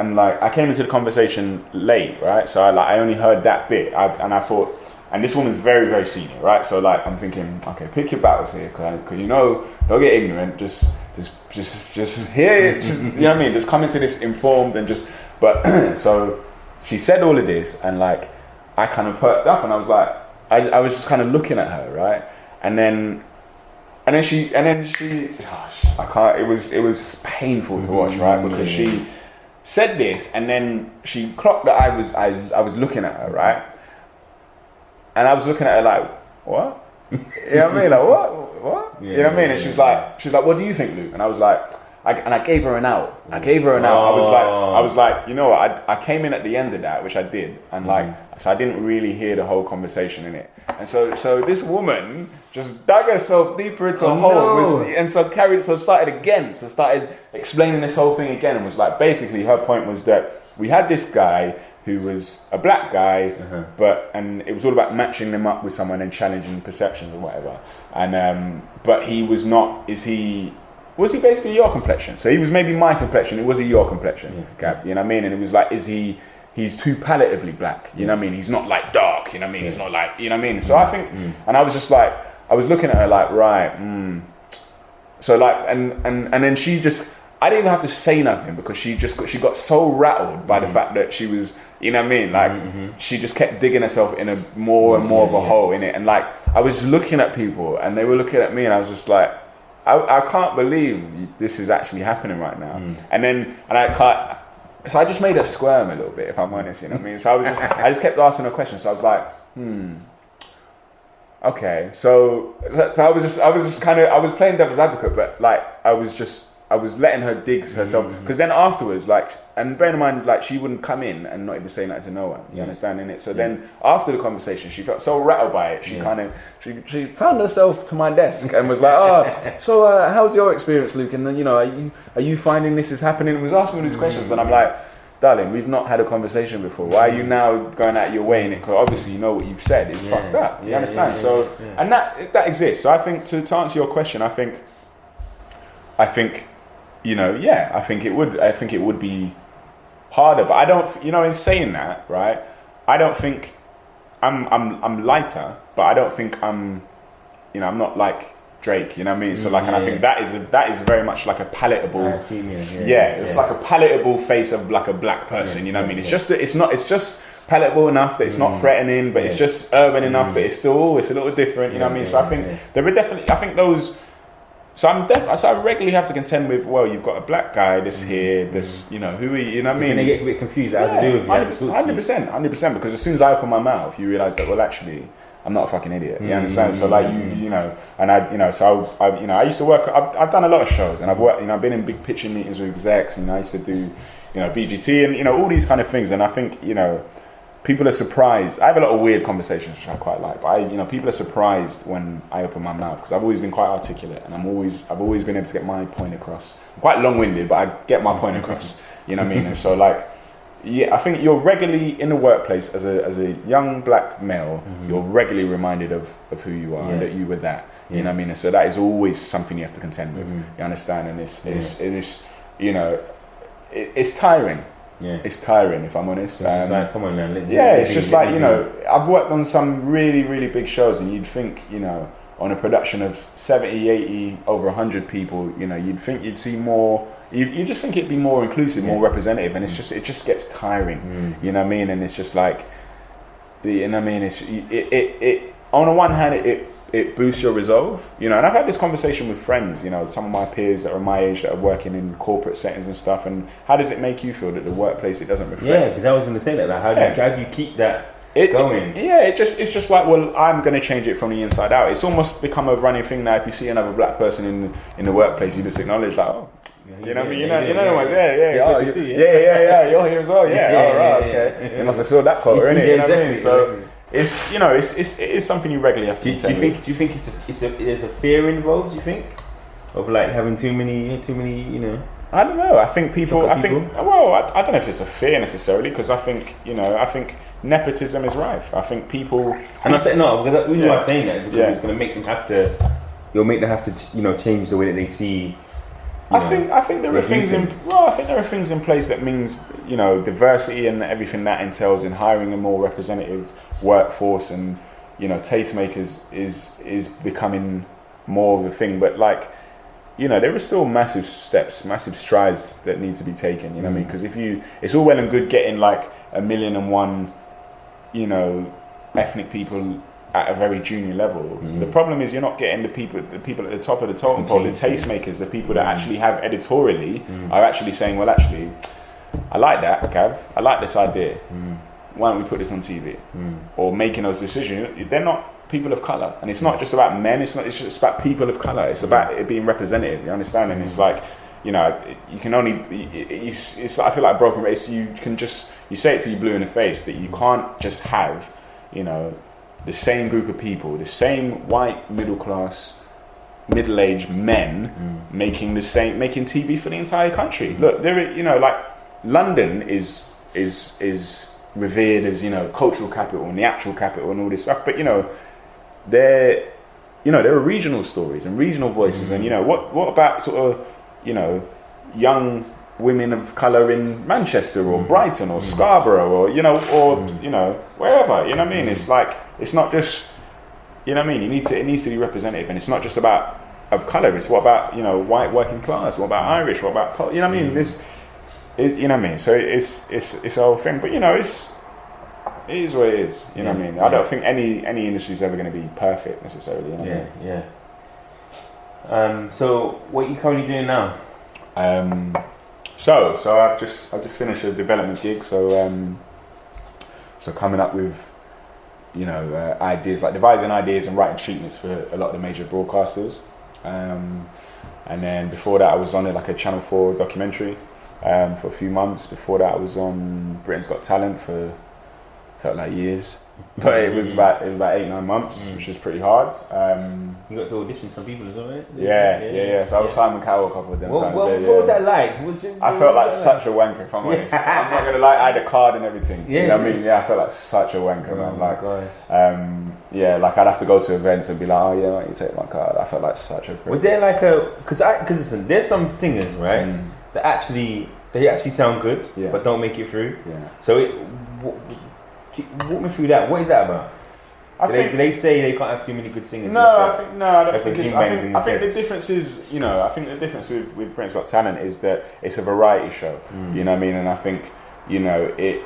and like I came into the conversation late, right? So I only heard that bit, and I thought, and this woman's very, very senior, right? So like I'm thinking, okay, pick your battles here, because don't get ignorant. Just hear it. Just, you know what I mean? Just come into this informed and just. But so she said all of this, and like I kind of perked up, and I was like, I was just kind of looking at her, right? And then she, gosh, I can't. It was painful to watch, right? Because she said this, and then she clocked that I was looking at her, right? And I was looking at her like, what? You know what I mean? Like, what? You know what I mean? And she was like, what do you think, Luke? And I was like, I gave her an out. I was like, you know what? I came in at the end of that, which I did, and so I didn't really hear the whole conversation in it. And so this woman just dug herself deeper into a hole, and started explaining this whole thing again, and was like, basically her point was that we had this guy who was a black guy, and it was all about matching them up with someone and challenging perceptions or whatever. And but he was not. Was he basically your complexion? So he was maybe my complexion. It wasn't your complexion, Gav. You know what I mean? And it was like, he's too palatably black. You know what I mean? He's not like dark. You know what I mean? He's not like, you know what I mean? So I think, and I was just like, I was looking at her like, right. So like, and then she just. I didn't even have to say nothing because she got so rattled by the fact that she was, you know what I mean? Like she just kept digging herself in a more and more of a hole in it. And like, I was looking at people and they were looking at me and I was just like, I can't believe this is actually happening right now. So I just made her squirm a little bit, if I'm honest, you know what I mean? So I just kept asking her questions. So I was like, okay. So I was playing devil's advocate, but like, I was letting her dig herself, because then afterwards, like, and bear in mind, like, she wouldn't come in and not even say that to no one. You understand in it? So then after the conversation, she felt so rattled by it. She found herself to my desk and was like, so how's your experience, Luke? And then, you know, are you finding this is happening? And was asking me these questions, and I'm like, darling, we've not had a conversation before. Why are you now going out your way in it? Because obviously you know what you've said is fucked up. You understand? And that exists. So I think to answer your question, I think. You know, I think it would be harder, but I don't, you know, in saying that, right, I don't think I'm lighter, but I don't think I'm not like Drake, you know what I mean? So like, and I think that is very much like a palatable, it's like a palatable face of like a black person, you know what I mean? It's just palatable enough that it's not threatening, but it's just urban enough that it's a little different, you know what I mean? So I think there were definitely, I think those. So I regularly have to contend with, well, you've got a black guy that's here, this, you know, who are you know what I mean? And they get a bit confused how to do with you. 100%, because as soon as I open my mouth, you realise that, well, actually, I'm not a fucking idiot. You understand? So like, you know, and I used to work, I've done a lot of shows, and I've worked, you know, I've been in big pitching meetings with execs, and I used to do, you know, BGT and, you know, all these kind of things, and I think, you know, people are surprised. I have a lot of weird conversations, which I quite like. But people are surprised when I open my mouth, because I've always been quite articulate, and I've always been able to get my point across. I'm quite long-winded, but I get my point across. You know what I mean? And so, like, I think you're regularly in the workplace as a young black male. You're regularly reminded of who you are and that you were that. You know what I mean? And so that is always something you have to contend with. You understand? And it's you know, it's tiring. Yeah. It's tiring, if I'm honest. Like, come on, man. It's just like, you know, I've worked on some really, really big shows, and you'd think, you know, on a production of 70, 80, over 100 people, you know, you'd think you'd see more, you just think it'd be more inclusive, more representative, and it just gets tiring, you know what I mean? And it's just like, you know what I mean? It on the one hand, it boosts your resolve, you know, and I've had this conversation with friends, you know, some of my peers that are my age that are working in corporate settings and stuff, and how does it make you feel that the workplace, it doesn't reflect? Yeah, because I was going to say that, like, how do you keep that going? It's just like, well, I'm going to change it from the inside out. It's almost become a running thing now. If you see another black person in the workplace, you just acknowledge, like, oh, you know what I mean? You're here as well, okay. You must have filled that quota, innit? You know what I mean? So it's, you know, it is something you regularly have to contend with. Do you think there's a fear involved? Do you think of like having too many, you know? I don't know. I think people. I don't know if it's a fear necessarily, because I think nepotism is rife. I think people. And I said no, because the reason why I'm saying that is because it's going to make them have to. You'll make them have to, you know, change the way that they see I think there are things in place that means, you know, diversity and everything that entails in hiring a more representative workforce, and, you know, tastemakers is becoming more of a thing. But, like, you know, there are still massive strides that need to be taken, you know what I mean? Because it's all well and good getting like 1,000,001, you know, ethnic people at a very junior level. The problem is you're not getting the people at the top of the totem pole, the tastemakers, the people that actually have editorially are actually saying, well, actually, I like that, Gav. I like this idea. Why don't we put this on TV? Or making those decisions. They're not people of colour, and it's not just about men. It's just about people of colour. It's about it being representative. You understand? And it's like, you know, you can only. It's I feel like a broken race. You say it till you're blue in the face that you can't just have, you know, the same group of people, the same white middle class, middle-aged men making TV for the entire country. Look, you know, like London is revered as, you know, cultural capital and the actual capital and all this stuff, but, you know, there are regional stories and regional voices, and, you know, what about sort of, you know, young women of colour in Manchester or Brighton or Scarborough or, you know, you know, wherever, you know what I mean? It's like, it's not just, you know what I mean? It needs to be representative, and it's not just about of colour. It's what about, you know, white working class? What about Irish? What about, you know what I mean? This is, you know what I mean? So it's a whole thing, but, you know, it is what it is. You know what I mean? I don't think any industry is ever going to be perfect necessarily. You know what I mean? So what are you currently doing now? So I've just finished a development gig. So coming up with, you know, ideas, like devising ideas and writing treatments for a lot of the major broadcasters. And then before that, I was on like a Channel 4 documentary for a few months. Before that, I was on Britain's Got Talent for, felt like years. But it was about 8-9 months, which is pretty hard. You got to audition some people as well, right? Yeah. So I was Simon Cowell a couple of them times. What was that like? I felt like such a wanker, if I'm honest. I'm not gonna lie, I had a card and everything. You know what I mean? Yeah, I felt like such a wanker, man. Like, like I'd have to go to events and be like, oh yeah, why don't you take my card? I felt like such a. Was there like because listen, there's some singers, right, that actually sound good, but don't make it through. Yeah. So walk me through that. What is that about? Do they say they can't have too many good singers? I think the difference is, you know, I think the difference with Britain's Got Talent is that it's a variety show. You know what I mean? And I think, you know, it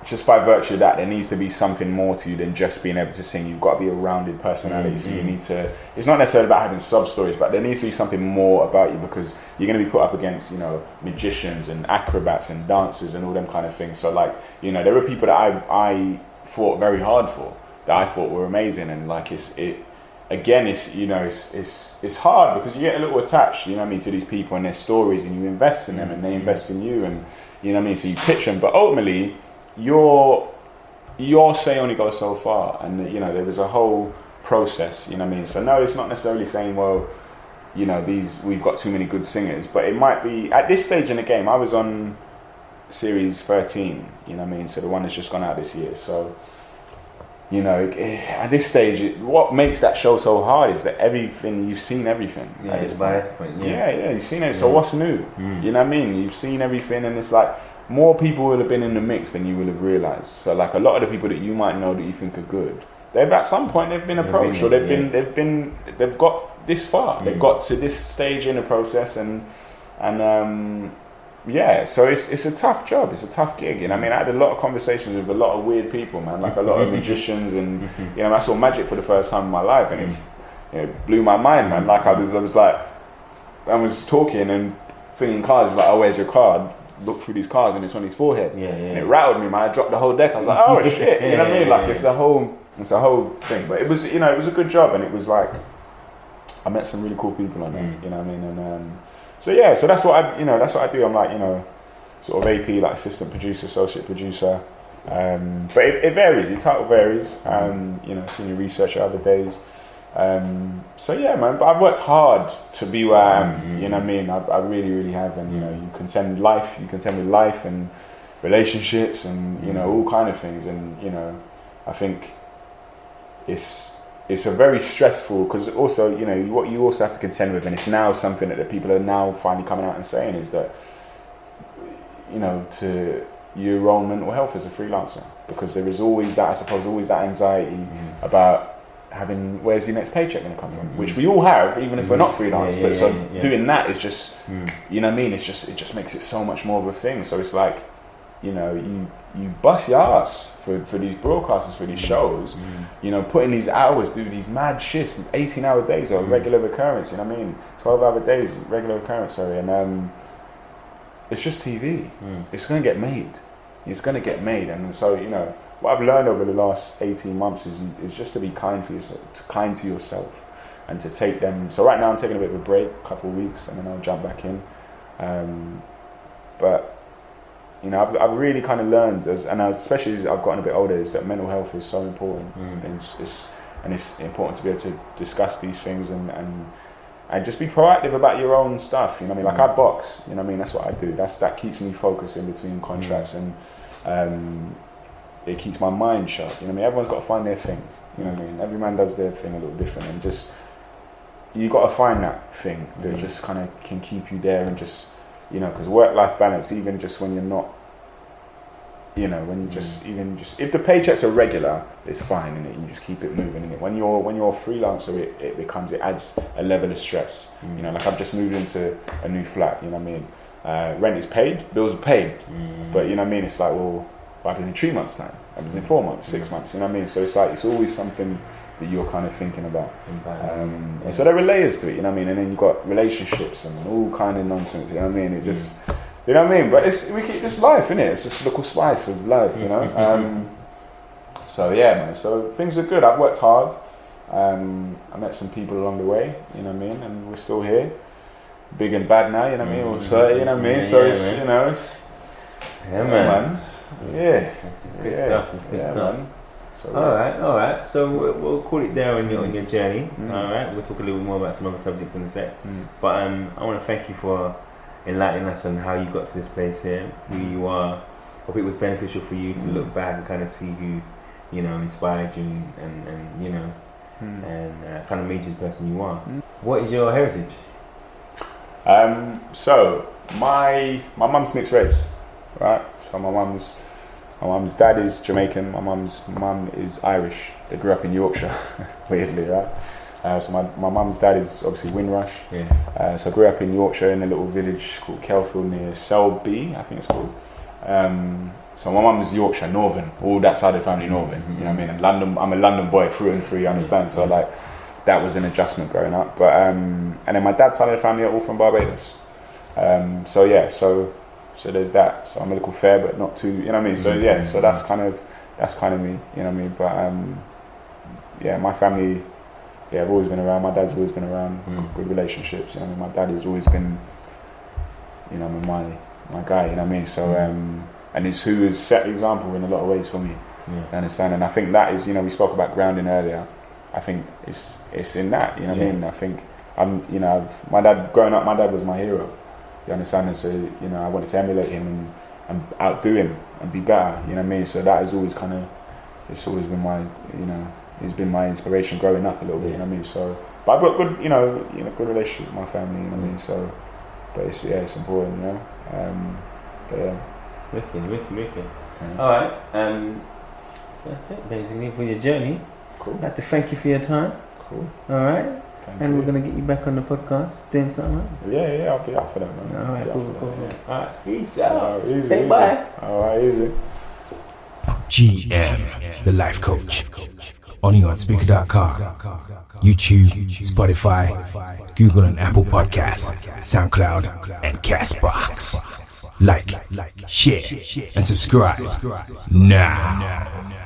just by virtue of that, there needs to be something more to you than just being able to sing. You've got to be a rounded personality. So you need to. It's not necessarily about having sub stories, but there needs to be something more about you, because you're going to be put up against, you know, magicians and acrobats and dancers and all them kind of things. So, like, you know, there are people that I fought very hard for, that I thought were amazing, and like it's you know, it's hard because you get a little attached, you know what I mean, to these people and their stories, and you invest in them and they invest in you, and you know what I mean. So you pitch them, but ultimately your say only goes so far, and you know there is a whole process, you know what I mean. So no, it's not necessarily saying, well, you know, we've got too many good singers, but it might be at this stage in the game. I was on series 13, you know what I mean, so the one that's just gone out this year. So, you know, at this stage, what makes that show so hard is that you've seen everything at this point. Yeah, you've seen it. So what's new? You know what I mean? You've seen everything, and it's like more people will have been in the mix than you will have realised. So like a lot of the people that you might know that you think are good, they've at some point they've been approached, or they've got this far. They've got to this stage in the process, and so it's a tough job. It's a tough gig. You know, I mean, I had a lot of conversations with a lot of weird people, man. Like a lot of magicians, and you know, I saw magic for the first time in my life, and it blew my mind, man. Like I was talking and thinking cards, like, oh, where's your card? Look through these cards, and it's on his forehead. And it rattled me, man. I dropped the whole deck. I was like, oh shit, you know what I mean? Like it's a whole thing. But it was, you know, it was a good job, and it was like I met some really cool people on there. You know what I mean? And so that's what I do. I'm like, you know, sort of AP, like assistant producer, associate producer. But it varies. Your title varies. You know, senior researcher other days. So yeah, man. But I've worked hard to be where I am. You know what I mean? I really, really have. And you know, you contend with life and relationships, and you know, all kind of things. And you know, I think it's it's a very stressful, because also, you know, what you also have to contend with, and it's now something that the people are now finally coming out and saying, is that, you know, to your own mental health as a freelancer, because there is always that, I suppose, always that anxiety about having, where's your next paycheck going to come from, which we all have, even if we're not freelance. Doing that is just, you know what I mean, it just makes it so much more of a thing. So it's like, you know, you bust your ass for these broadcasters, for these shows, you know, putting these hours, do these mad shifts, 18-hour days are a regular occurrence, you know what I mean, 12-hour days, regular occurrence, sorry, and it's just TV. It's going to get made. It's going to get made. And so, you know, what I've learned over the last 18 months is just to be kind to yourself, and to take them. So right now I'm taking a bit of a break, a couple of weeks, and then I'll jump back in. But you know, I've really kind of learned, especially as I've gotten a bit older, is that mental health is so important, and it's important to be able to discuss these things and just be proactive about your own stuff. You know what I mean? Like I box. You know what I mean? That's what I do. That keeps me focused in between contracts, and it keeps my mind sharp. You know what I mean? Everyone's got to find their thing. You know what I mean? Every man does their thing a little different, and just you got to find that thing that just kind of can keep you there, and just, you know, because work-life balance, even just when you're not, you know, when you if the paychecks are regular, it's fine, innit? You just keep it moving, innit? When you're a freelancer, it adds a level of stress. You know, like I've just moved into a new flat. You know what I mean? Rent is paid, bills are paid, but you know what I mean? It's like, well, what happens in 3 months' time? What happens in 4 months, 6 months? You know what I mean? So it's like, it's always something that you're kind of thinking about. And so there are layers to it, you know what I mean? And then you've got relationships and all kind of nonsense, you know what I mean? It just, you know what I mean? But it's life, innit? It's just a little spice of life, you know? So yeah, man. So things are good. I've worked hard. I met some people along the way, you know what I mean? And we're still here. Big and bad now, you know what I mean? So, you know what I mean? So it's, man. You know, it's... Yeah, man. Yeah. It's good stuff. It's good stuff. Man. So, all right. So we'll call it there on your journey. All right. We'll talk a little bit more about some other subjects in a sec. But I want to thank you for enlightening us on how you got to this place here, who you are. Hope it was beneficial for you to look back and kind of see who, you know, inspired you and you know, and kind of made you the person you are. What is your heritage? So my mum's mixed race, right? So my mum's dad is Jamaican. My mum's mum is Irish. They grew up in Yorkshire, weirdly, right? So my mum's dad is obviously Windrush. Yeah. So I grew up in Yorkshire in a little village called Kelfield near Selby, I think it's called. So my mum is Yorkshire, Northern. All that side of the family, Northern. You know what I mean? And London, I'm a London boy through and through. You understand? So like, that was an adjustment growing up. But and then my dad's side of the family are all from Barbados. So yeah, so there's that. So I'm a little fair, but not too. You know what I mean? So yeah, so that's kind of me. You know what I mean? But yeah, my family. Yeah, I've always been around. My dad's always been around. Good relationships. You know what I mean? My dad has always been, you know, my guy. You know what I mean? So and it's who has set the example in a lot of ways for me. You understand? And I think that is, you know, we spoke about grounding earlier. I think it's in that. You know what I mean? I think my dad growing up. My dad was my hero. You understand? And so, you know, I wanted to emulate him and outdo him and be better. You know what I mean? So that is always kind of, it's always been my, you know, he's been my inspiration growing up a little bit. You know what I mean? So, but I've got good, you know, good relationship with my family. You know what I mean? So, but it's important, you know. But yeah. Wicked. All right. So that's it, basically, for your journey. Cool. I'd like to thank you for your time. Cool. All right. We're going to get you back on the podcast, doing something. Yeah, I'll be up for that, man. All right, cool. All right, peace out. Easy, Say bye. All right, easy. GM, the life coach. Only on Speaker.com, YouTube, Spotify, Google and Apple Podcasts, SoundCloud, and Castbox. Like, share, and subscribe now.